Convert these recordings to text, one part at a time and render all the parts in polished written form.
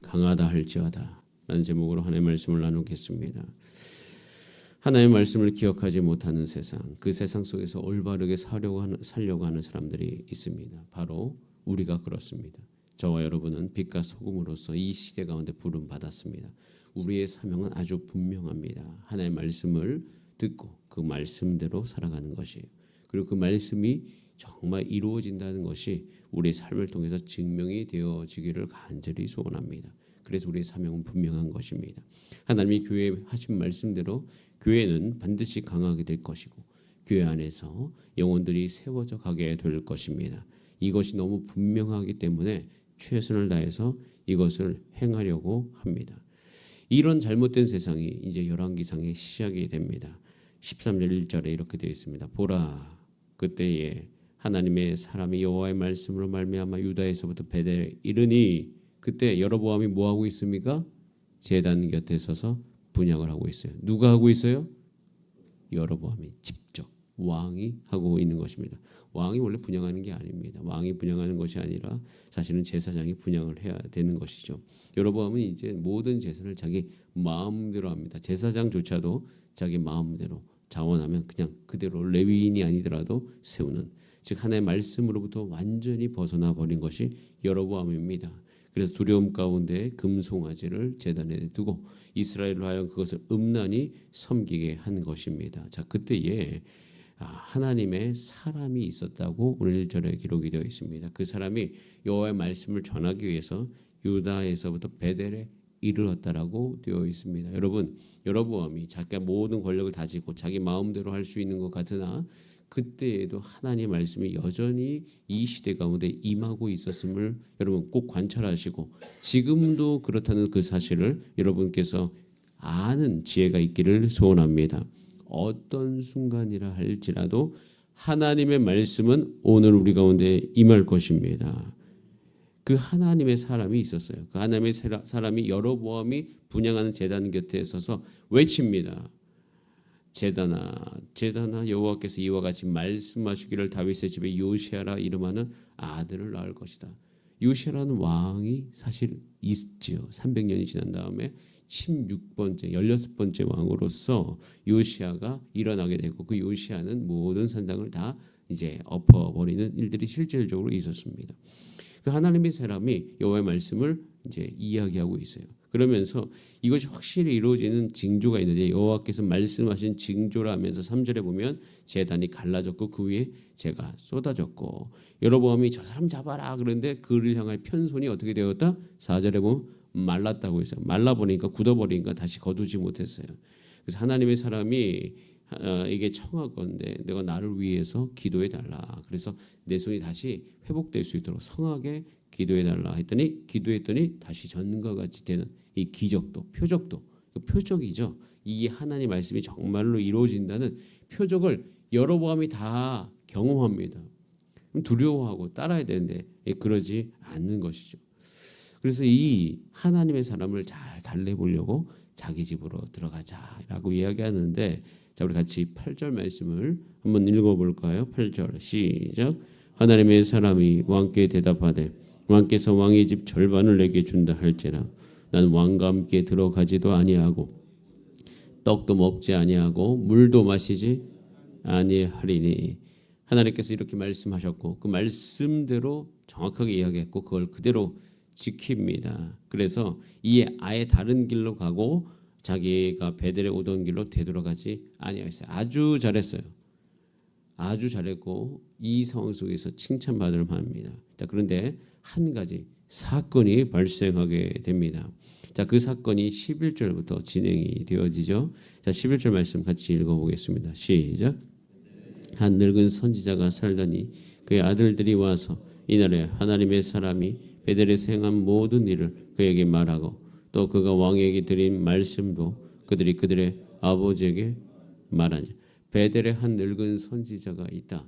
강하다 할지어다 라는 제목으로 하나님의 말씀을 나누겠습니다. 하나님의 말씀을 기억하지 못하는 세상, 그 세상 속에서 올바르게 살려고 하는 사람들이 있습니다. 바로 우리가 그렇습니다. 저와 여러분은 빛과 소금으로서 이 시대 가운데 부름 받았습니다. 우리의 사명은 아주 분명합니다. 하나님의 말씀을 듣고 그 말씀대로 살아가는 것이에요. 그리고 그 말씀이 정말 이루어진다는 것이 우리의 삶을 통해서 증명이 되어지기를 간절히 소원합니다. 그래서 우리의 사명은 분명한 것입니다. 하나님이 교회에 하신 말씀대로 교회는 반드시 강하게 될 것이고 교회 안에서 영혼들이 세워져 가게 될 것입니다. 이것이 너무 분명하기 때문에 최선을 다해서 이것을 행하려고 합니다. 이런 잘못된 세상이 이제 열왕기상의 시작이 됩니다. 13절 1절에 이렇게 되어 있습니다. 보라, 그때에 하나님의 사람이 여호와의 말씀으로 말미암아 유다에서부터 베델에 이르니, 그때 여로보암이 뭐 하고 있습니까? 제단 곁에 서서 분향을 하고 있어요. 누가 하고 있어요? 여로보암이 직접, 왕이 하고 있는 것입니다. 왕이 원래 분향하는 게 아닙니다. 왕이 분향하는 것이 아니라 사실은 제사장이 분향을 해야 되는 것이죠. 여로보암은 이제 모든 제사를 자기 마음대로 합니다. 제사장조차도 자기 마음대로 자원하면 그냥 그대로 레위인이 아니더라도 세우는, 즉 하나님의 말씀으로부터 완전히 벗어나 버린 것이 여로보암입니다. 그래서 두려움 가운데 금송아지를 제단에 두고 이스라엘로 하여금 그것을 음란히 섬기게 한 것입니다. 자, 그때에 하나님의 사람이 있었다고 오늘 1절에 기록이 되어 있습니다. 그 사람이 여호와의 말씀을 전하기 위해서 유다에서부터 베델에 이르렀다라고 되어 있습니다. 여러분, 여로보암이 자기가 모든 권력을 다지고 자기 마음대로 할 수 있는 것 같으나 그때에도 하나님의 말씀이 여전히 이 시대 가운데 임하고 있었음을 여러분 꼭 관찰하시고 지금도 그렇다는 그 사실을 여러분께서 아는 지혜가 있기를 소원합니다. 어떤 순간이라 할지라도 하나님의 말씀은 오늘 우리 가운데 임할 것입니다. 그 하나님의 사람이 있었어요. 그 하나님의 사람이 여로보암이 분향하는 제단 곁에 서서 외칩니다. 제단아 여호와께서 이와 같이 말씀하시기를 다윗의 집에 요시아라 이름하는 아들을 낳을 것이다. 요시아라는 왕이 사실 있지요. 300년이 지난 다음에 16번째, 16번째 왕으로서 요시아가 일어나게 되고 그 요시아는 모든 산당을 다 이제 엎어버리는 일들이 실질적으로 있었습니다. 그 하나님의 사람이 여호와의 말씀을 이제 이야기하고 있어요. 그러면서 이것이 확실히 이루어지는 징조가 있는데 여호와께서 말씀하신 징조라 하면서 3절에 보면 제단이 갈라졌고 그 위에 재가 쏟아졌고 여로보암이 저 사람 잡아라 그런데 그를 향할 편손이 어떻게 되었다? 4절에 보면 말랐다고 했어요. 말라버리니까 굳어버리니까 다시 거두지 못했어요. 그래서 하나님의 사람이 이게 청하건대 내가 나를 위해서 기도해달라. 그래서 내 손이 다시 회복될 수 있도록 성하게 기도해달라 했더니 기도했더니 다시 전과 같이 되는 이 기적도 표적도 표적이죠. 이 하나님 말씀이 정말로 이루어진다는 표적을 여로보암이 다 경험합니다. 두려워하고 따라야 되는데 그러지 않는 것이죠. 그래서 이 하나님의 사람을 잘 달래보려고 자기 집으로 들어가자라고 이야기하는데 자, 우리 같이 8절 말씀을 한번 읽어볼까요? 8절 시작. 하나님의 사람이 왕께 대답하되 왕께서 왕의 집 절반을 내게 준다 할지라 난 왕과 함께 들어가지도 아니하고 떡도 먹지 아니하고 물도 마시지 아니하리니. 하나님께서 이렇게 말씀하셨고 그 말씀대로 정확하게 이야기했고 그걸 그대로 지킵니다. 그래서 이 아예 다른 길로 가고 자기가 베델에 오던 길로 되돌아가지 아니하였어요. 아주 잘했어요. 아주 잘했고 이 상황 속에서 칭찬받을 만합니다. 자, 그런데 한 가지 사건이 발생하게 됩니다. 자, 그 사건이 11절부터 진행이 되어지죠. 자, 11절 말씀 같이 읽어보겠습니다. 시작. 한 늙은 선지자가 살더니 그의 아들들이 와서 이날에 하나님의 사람이 베델에서 행한 모든 일을 그에게 말하고 또 그가 왕에게 드린 말씀도 그들의 아버지에게 말하니. 베델에 한 늙은 선지자가 있다.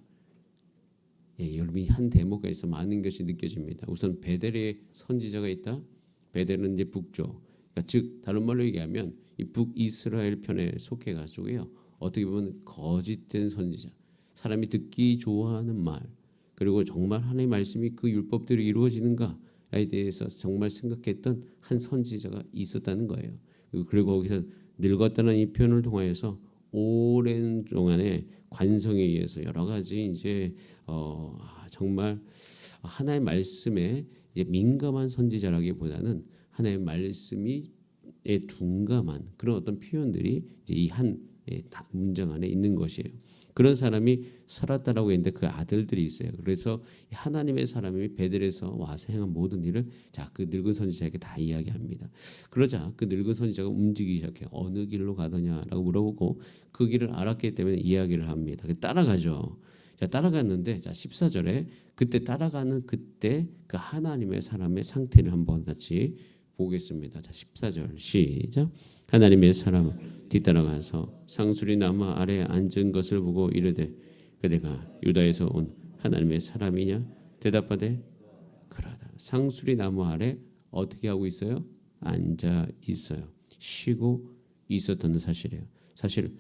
여러분이 한 대목에서 많은 것이 느껴집니다. 우선 베델에 선지자가 있다. 베델은 이제 북쪽, 그러니까 즉 다른 말로 얘기하면 이 북이스라엘 편에 속해가지고요. 어떻게 보면 거짓된 선지자, 사람이 듣기 좋아하는 말, 그리고 정말 하나님의 말씀이 그 율법대로 이루어지는가에 대해서 정말 생각했던 한 선지자가 있었다는 거예요. 그리고 거기서 늙었다는 이 표현을 통하여서 오랜 동안의 관성에 의해서 여러 가지 이제 정말 하나의 말씀에 이제 민감한 선지자라기보다는 하나의 말씀이 둔감한 그런 어떤 표현들이 이제 이 한 문장 안에 있는 것이에요. 그런 사람이 살았다라고 했는데 그 아들들이 있어요. 그래서 하나님의 사람이 베들에서 와서 행한 모든 일을 그 늙은 선지자에게 다 이야기합니다. 그러자 그 늙은 선지자가 움직이기 시작해. 어느 길로 가더냐라고 물어보고 그 길을 알았기 때문에 이야기를 합니다. 따라가죠. 따라갔는데 14절에 그때 따라가는 그때 그 하나님의 사람의 상태를 한번 같이 보겠습니다. 14절 시작. 하나님의 사람 뒤따라가서 상수리 나무 아래에 앉은 것을 보고 이르되 그대가 유다에서 온 하나님의 사람이냐? 대답하되 그러다. 상수리 나무 아래 어떻게 하고 있어요? 앉아 있어요. 쉬고 있었던 사실이에요. 사실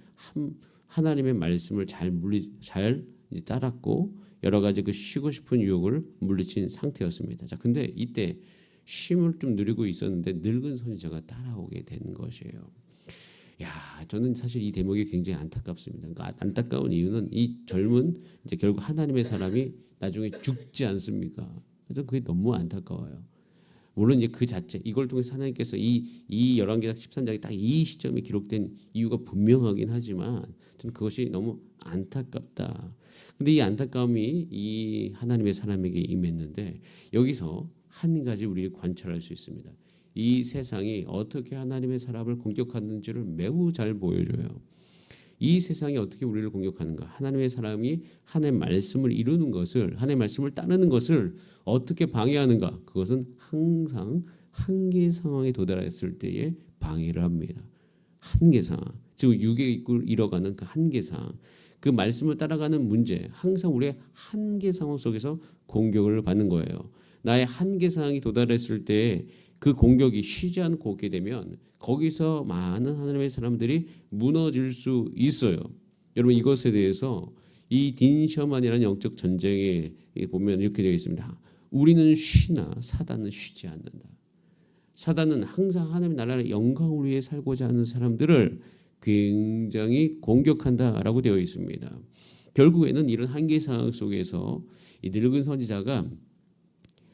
하나님의 말씀을 잘 따랐고 여러 가지 그 쉬고 싶은 유혹을 물리친 상태였습니다. 근데 이때 쉼을 좀 누리고 있었는데 늙은 선지자가 따라오게 된 것이에요. 저는 사실 이 대목이 굉장히 안타깝습니다. 그러니까 안타까운 이유는 이 젊은 이제 결국 하나님의 사람이 나중에 죽지 않습니까? 그래서 그게 너무 안타까워요. 물론 이제 그 자체 이걸 통해서 하나님께서 이 열왕기상 13장이 딱 이 시점에 기록된 이유가 분명하긴 하지만 저는 그것이 너무 안타깝다. 근데 이 안타까움이 이 하나님의 사람에게 임했는데 여기서 한 가지 우리가 관찰할 수 있습니다. 이 세상이 어떻게 하나님의 사람을 공격하는지를 매우 잘 보여줘요. 이 세상이 어떻게 우리를 공격하는가? 하나님의 사람이 하나님의 말씀을 이루는 것을, 하나님의 말씀을 따르는 것을 어떻게 방해하는가? 그것은 항상 한계 상황에 도달했을 때에 방해를 합니다. 한계 상황, 즉 육에 이뤄가는 그 한계 상황, 그 말씀을 따라가는 문제, 항상 우리의 한계 상황 속에서 공격을 받는 거예요. 나의 한계 상황이 도달했을 때 그 공격이 쉬지 않고 오게 되면 거기서 많은 하나님의 사람들이 무너질 수 있어요. 여러분 이것에 대해서 이 딘셔만이라는 영적 전쟁에 보면 이렇게 되어 있습니다. 우리는 쉬나 사단은 쉬지 않는다. 사단은 항상 하나님의 나라의 영광을 위해 살고자 하는 사람들을 굉장히 공격한다라고 되어 있습니다. 결국에는 이런 한계 상황 속에서 이 늙은 선지자가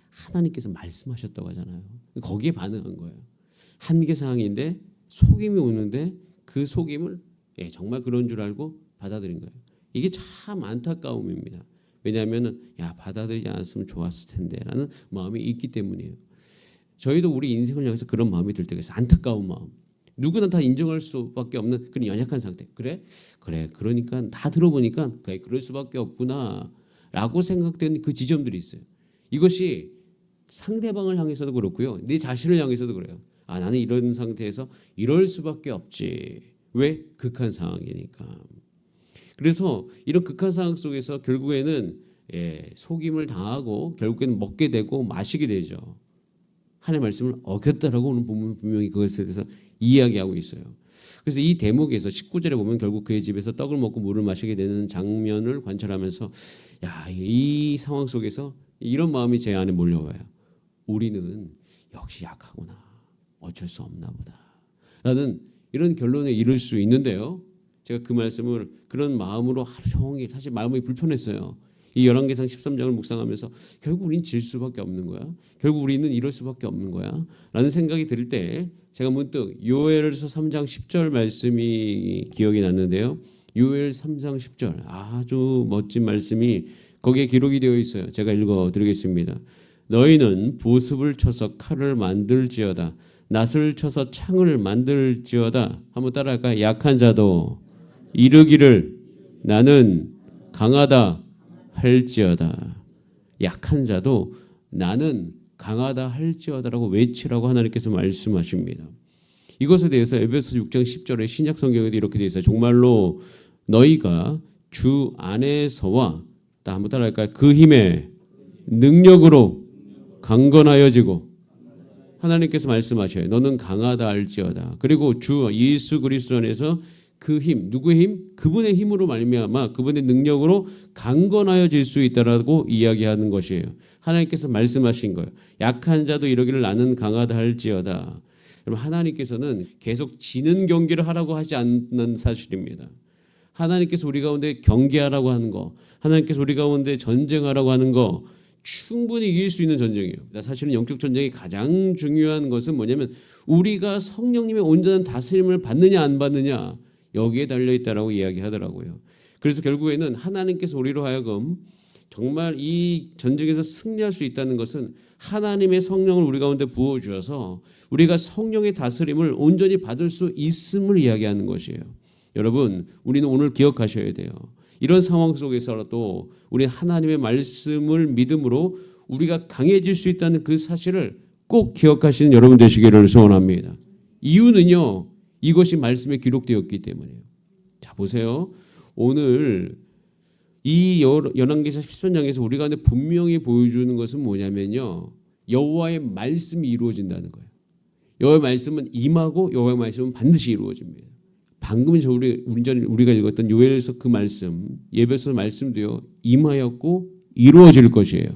하나님께서 말씀하셨다고 하잖아요. 거기에 반응한 거예요. 한계 상황인데 속임이 오는데 그 속임을 정말 그런 줄 알고 받아들인 거예요. 이게 참 안타까움입니다. 왜냐하면 받아들이지 않았으면 좋았을 텐데라는 마음이 있기 때문이에요. 저희도 우리 인생을 향해서 그런 마음이 들 때가 있어요. 안타까운 마음. 누구나 다 인정할 수밖에 없는 그런 연약한 상태. 그래, 그러니까 다 들어보니까 그럴 수밖에 없구나라고 생각되는 그 지점들이 있어요. 이것이 상대방을 향해서도 그렇고요. 내 자신을 향해서도 그래요. 나는 이런 상태에서 이럴 수밖에 없지. 왜? 극한 상황이니까. 그래서 이런 극한 상황 속에서 결국에는 속임을 당하고 결국에는 먹게 되고 마시게 되죠. 하나님의 말씀을 어겼다라고 오늘 보면 분명히 그것에 대해서 이야기하고 있어요. 그래서 이 대목에서 19절에 보면 결국 그의 집에서 떡을 먹고 물을 마시게 되는 장면을 관찰하면서 이 상황 속에서 이런 마음이 제 안에 몰려와요. 우리는 역시 약하구나. 어쩔 수 없나 보다. 라는 이런 결론에 이를 수 있는데요. 제가 그 말씀을 그런 마음으로 하루 종일 사실 마음이 불편했어요. 이 열왕기상 13장을 묵상하면서 결국 우리는 질 수밖에 없는 거야. 결국 우리는 이럴 수밖에 없는 거야. 라는 생각이 들 때 제가 문득 요엘서 3장 10절 말씀이 기억이 났는데요. 요엘 3장 10절 아주 멋진 말씀이 거기에 기록이 되어 있어요. 제가 읽어드리겠습니다. 너희는 보습을 쳐서 칼을 만들지어다. 낫을 쳐서 창을 만들지어다. 한번 따라할까요? 약한 자도 이르기를 나는 강하다 할지어다. 약한 자도 나는 강하다 할지어다라고 외치라고 하나님께서 말씀하십니다. 이것에 대해서 에베소 6장 10절에 신약 성경에도 이렇게 되어 있어요. 정말로 너희가 주 안에서와 한번 따라할까요? 그 힘의 능력으로 강건하여지고 하나님께서 말씀하셔요. 너는 강하다 할지어다. 그리고 주 예수 그리스도 안에서 그 힘, 누구의 힘? 그분의 힘으로 말미암아 그분의 능력으로 강건하여질 수 있다라고 이야기하는 것이에요. 하나님께서 말씀하신 거예요. 약한 자도 이러기를 나는 강하다 할지어다. 여러분, 하나님께서는 계속 지는 경기를 하라고 하지 않는 사실입니다. 하나님께서 우리 가운데 경계하라고 하는 거, 하나님께서 우리 가운데 전쟁하라고 하는 거 충분히 이길 수 있는 전쟁이에요. 사실은 영적 전쟁이 가장 중요한 것은 뭐냐면 우리가 성령님의 온전한 다스림을 받느냐 안 받느냐 여기에 달려있다라고 이야기하더라고요. 그래서 결국에는 하나님께서 우리로 하여금 정말 이 전쟁에서 승리할 수 있다는 것은 하나님의 성령을 우리 가운데 부어주어서 우리가 성령의 다스림을 온전히 받을 수 있음을 이야기하는 것이에요. 여러분, 우리는 오늘 기억하셔야 돼요. 이런 상황 속에서라도 우리 하나님의 말씀을 믿음으로 우리가 강해질 수 있다는 그 사실을 꼭 기억하시는 여러분 되시기를 소원합니다. 이유는요, 이것이 말씀에 기록되었기 때문이에요. 자, 보세요. 오늘 이 열왕기사 13장에서 우리 가운데 분명히 보여주는 것은 뭐냐면요, 여호와의 말씀이 이루어진다는 거예요. 여호와의 말씀은 임하고 여호와의 말씀은 반드시 이루어집니다. 방금 우리가 읽었던 요엘에서 그 말씀, 예배서 말씀도요, 임하였고 이루어질 것이에요.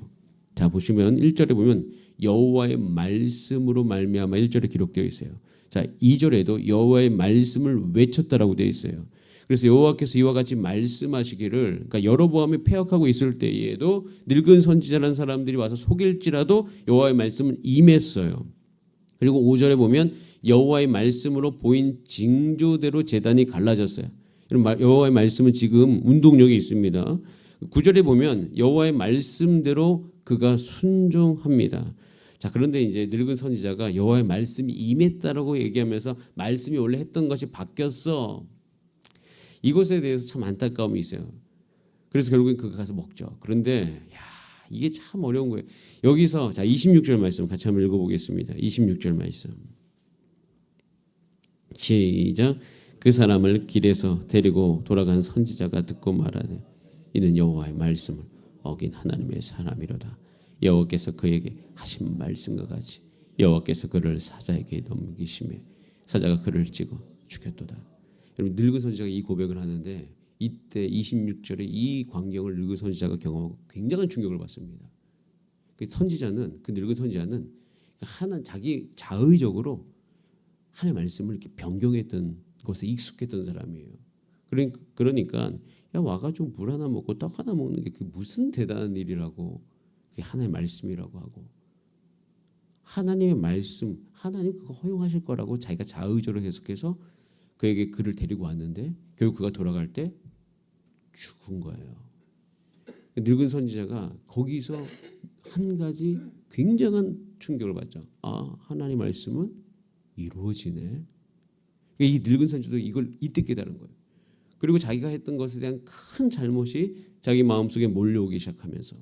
자, 보시면 1절에 보면 여호와의 말씀으로 말미암아 1절에 기록되어 있어요. 자, 2절에도 여호와의 말씀을 외쳤다라고 되어 있어요. 그래서 여호와께서 이와 같이 말씀하시기를, 그러니까 여로보암이 패역하고 있을 때에도 늙은 선지자라는 사람들이 와서 속일지라도 여호와의 말씀은 임했어요. 그리고 5절에 보면 여호와의 말씀으로 보인 징조대로 제단이 갈라졌어요. 여호와의 말씀은 지금 운동력이 있습니다. 9절에 보면 여호와의 말씀대로 그가 순종합니다. 자, 그런데 이제 늙은 선지자가 여호와의 말씀이 임했다라고 얘기하면서 말씀이 원래 했던 것이 바뀌었어. 이것에 대해서 참 안타까움이 있어요. 그래서 결국엔 그가 가서 먹죠. 그런데 이게 참 어려운 거예요. 여기서 자, 26절 말씀 같이 한번 읽어보겠습니다. 26절 말씀. 시작. 그 사람을 길에서 데리고 돌아간 선지자가 듣고 말하되 이는 여호와의 말씀을 어긴 하나님의 사람이로다. 여호와께서 그에게 하신 말씀과 같이 여호와께서 그를 사자에게 넘기심에 사자가 그를 찍어 죽였도다. 여러분, 늙은 선지자가 이 고백을 하는데 이때 26절에 이 광경을 늙은 선지자가 경험하고 굉장한 충격을 받습니다. 그 늙은 선지자는 자기 자의적으로 하나님의 말씀을 이렇게 변경했던 것에 익숙했던 사람이에요. 그러니까 야, 와가지고 물 하나 먹고 떡 하나 먹는 게 그게 무슨 대단한 일이라고, 그게 하나님의 말씀이라고 하고, 하나님의 말씀, 하나님 그거 허용하실 거라고 자기가 자의적으로 해석해서 그에게 그를 데리고 왔는데 결국 그가 돌아갈 때 죽은 거예요. 늙은 선지자가 거기서 한 가지 굉장한 충격을 받죠. 아, 하나님 말씀은 이루어지네. 이 늙은 선지자도 이걸 이때 깨달은 거예요. 그리고 자기가 했던 것에 대한 큰 잘못이 자기 마음속에 몰려오기 시작하면서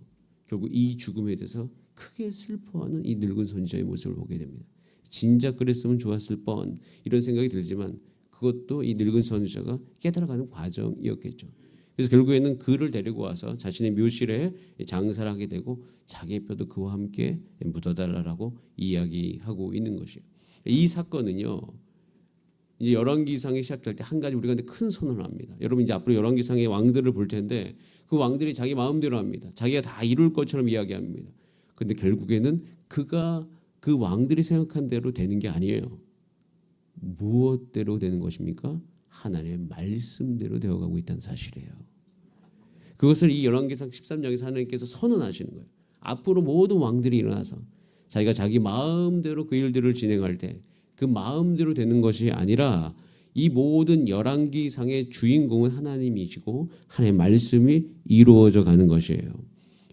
결국 이 죽음에 대해서 크게 슬퍼하는 이 늙은 선지자의 모습을 보게 됩니다. 진작 그랬으면 좋았을 뻔, 이런 생각이 들지만 그것도 이 늙은 선지자가 깨달아가는 과정이었겠죠. 그래서 결국에는 그를 데리고 와서 자신의 묘실에 장사를 하게 되고 자기의 뼈도 그와 함께 묻어달라고 이야기하고 있는 것이에요. 이 사건은요, 이제 열왕기상이 시작될 때 한 가지 우리가 큰 선언을 합니다. 여러분, 이제 앞으로 열왕기상의 왕들을 볼 텐데 그 왕들이 자기 마음대로 합니다. 자기가 다 이룰 것처럼 이야기합니다. 그런데 결국에는 그가 그 왕들이 생각한 대로 되는 게 아니에요. 무엇대로 되는 것입니까? 하나님의 말씀대로 되어가고 있다는 사실이에요. 그것을 이 열왕기상 13장에서 하나님께서 선언하시는 거예요. 앞으로 모든 왕들이 일어나서 자기가 자기 마음대로 그 일들을 진행할 때 그 마음대로 되는 것이 아니라 이 모든 열왕기상의 주인공은 하나님이시고 하나님의 말씀이 이루어져 가는 것이에요.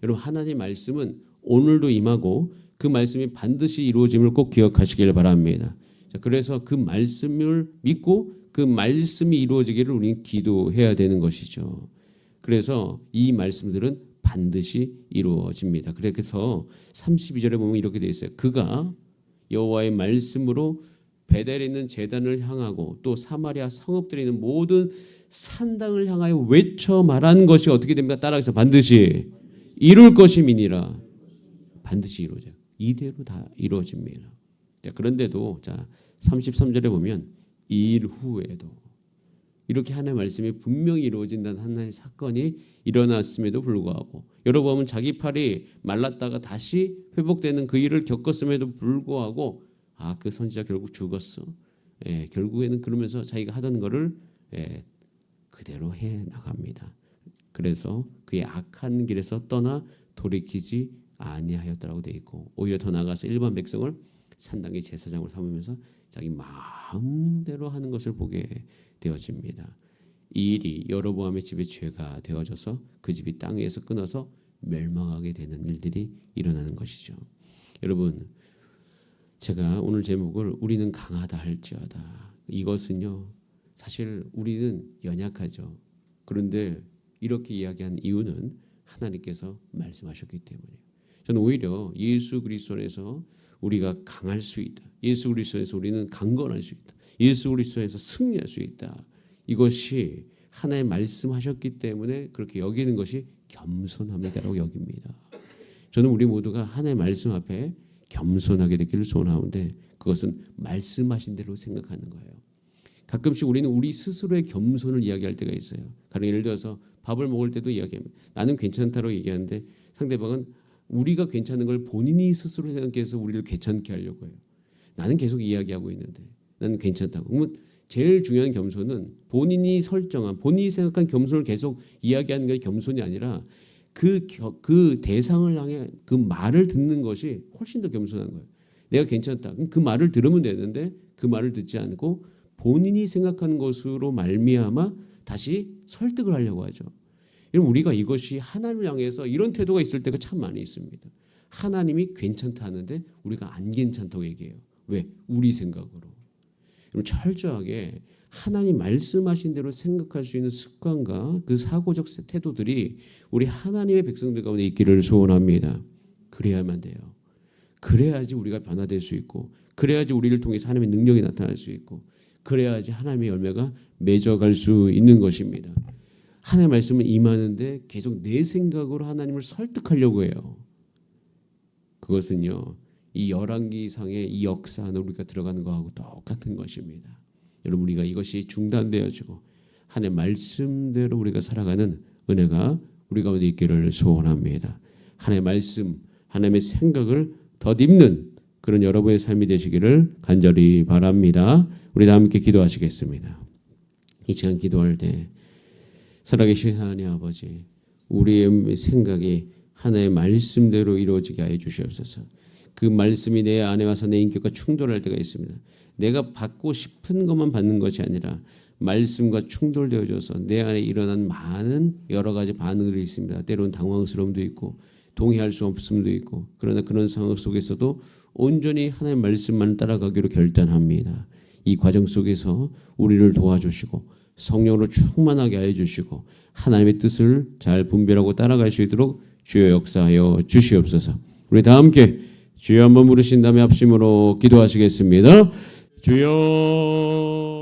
여러분, 하나님의 말씀은 오늘도 임하고 그 말씀이 반드시 이루어짐을 꼭 기억하시길 바랍니다. 자, 그래서 그 말씀을 믿고 그 말씀이 이루어지기를 우리는 기도해야 되는 것이죠. 그래서 이 말씀들은 반드시 이루어집니다. 그래서 32절에 보면 이렇게 되어 있어요. 그가 여호와의 말씀으로 베델에 있는 제단을 향하고 또 사마리아 성읍들에 있는 모든 산당을 향하여 외쳐 말한 것이 어떻게 됩니까? 따라서 반드시 이룰 것임이니라. 반드시 이루어져요. 이대로 다 이루어집니다. 자, 그런데도 자 33절에 보면 일 후에도 이렇게 하나님의 말씀이 분명히 이루어진다는 하나의 사건이 일어났음에도 불구하고 여러분 자기 팔이 말랐다가 다시 회복되는 그 일을 겪었음에도 불구하고 그 선지자 결국 죽었어. 결국에는 그러면서 자기가 하던 거를 그대로 해 나갑니다. 그래서 그의 악한 길에서 떠나 돌이키지 아니하였다라고 되어 있고 오히려 더 나아가서 일반 백성을 산당의 제사장을 삼으면서 자기 마음대로 하는 것을 보게 되어집니다. 이 일이 여로보암의 집의 죄가 되어져서 그 집이 땅에서 끊어서 멸망하게 되는 일들이 일어나는 것이죠. 여러분, 제가 오늘 제목을 우리는 강하다 할지어다. 이것은요, 사실 우리는 연약하죠. 그런데 이렇게 이야기한 이유는 하나님께서 말씀하셨기 때문이에요. 저는 오히려 예수 그리스도 안에서 우리가 강할 수 있다. 예수 그리스도에서 우리는 강건할 수 있다. 예수 그리스도에서 승리할 수 있다. 이것이 하나님 말씀하셨기 때문에 그렇게 여기는 것이 겸손함이다라고 여깁니다. 저는 우리 모두가 하나님의 말씀 앞에 겸손하게 되기를 소원하는데 그것은 말씀하신 대로 생각하는 거예요. 가끔씩 우리는 우리 스스로의 겸손을 이야기할 때가 있어요. 가령 예를 들어서 밥을 먹을 때도 이야기합니다. 나는 괜찮다고 얘기하는데 상대방은 우리가 괜찮은 걸 본인이 스스로 생각해서 우리를 괜찮게 하려고 해요. 나는 계속 이야기하고 있는데 나는 괜찮다고. 그러면 제일 중요한 겸손은 본인이 설정한 본인이 생각한 겸손을 계속 이야기하는 게 겸손이 아니라 그 대상을 향해 그 말을 듣는 것이 훨씬 더 겸손한 거예요. 내가 괜찮다. 그럼 그 말을 들으면 되는데 그 말을 듣지 않고 본인이 생각하는 것으로 말미암아 다시 설득을 하려고 하죠. 여러분 우리가 이것이 하나님을 향해서 이런 태도가 있을 때가 참 많이 있습니다. 하나님이 괜찮다 하는데 우리가 안 괜찮다고 얘기해요. 왜? 우리 생각으로. 여러분 철저하게 하나님 말씀하신 대로 생각할 수 있는 습관과 그 사고적 태도들이 우리 하나님의 백성들 가운데 있기를 소원합니다. 그래야만 돼요. 그래야지 우리가 변화될 수 있고 그래야지 우리를 통해서 하나님의 능력이 나타날 수 있고 그래야지 하나님의 열매가 맺어갈 수 있는 것입니다. 하나님의 말씀은 임하는데 계속 내 생각으로 하나님을 설득하려고 해요. 그것은요. 이 열왕기상의 이 역사 안에 우리가 들어가는 것하고 똑같은 것입니다. 여러분 우리가 이것이 중단되어지고 하나님의 말씀대로 우리가 살아가는 은혜가 우리 가운데 있기를 소원합니다. 하나님의 말씀, 하나님의 생각을 덧입는 그런 여러분의 삶이 되시기를 간절히 바랍니다. 우리 다 함께 기도하시겠습니다. 이 시간 기도할 때 살아계신 하나님 아버지 우리의 생각이 하나님의 말씀대로 이루어지게 하여 주시옵소서. 그 말씀이 내 안에 와서 내 인격과 충돌할 때가 있습니다. 내가 받고 싶은 것만 받는 것이 아니라 말씀과 충돌되어져서 내 안에 일어난 많은 여러 가지 반응들이 있습니다. 때로는 당황스러움도 있고 동의할 수 없음도 있고 그러나 그런 상황 속에서도 온전히 하나님의 말씀만 따라가기로 결단합니다. 이 과정 속에서 우리를 도와주시고 성령으로 충만하게 하여 주시고 하나님의 뜻을 잘 분별하고 따라갈 수 있도록 주여 역사하여 주시옵소서. 우리 다 함께 주여 한번 부르신 다음에 합심으로 기도하시겠습니다. 주여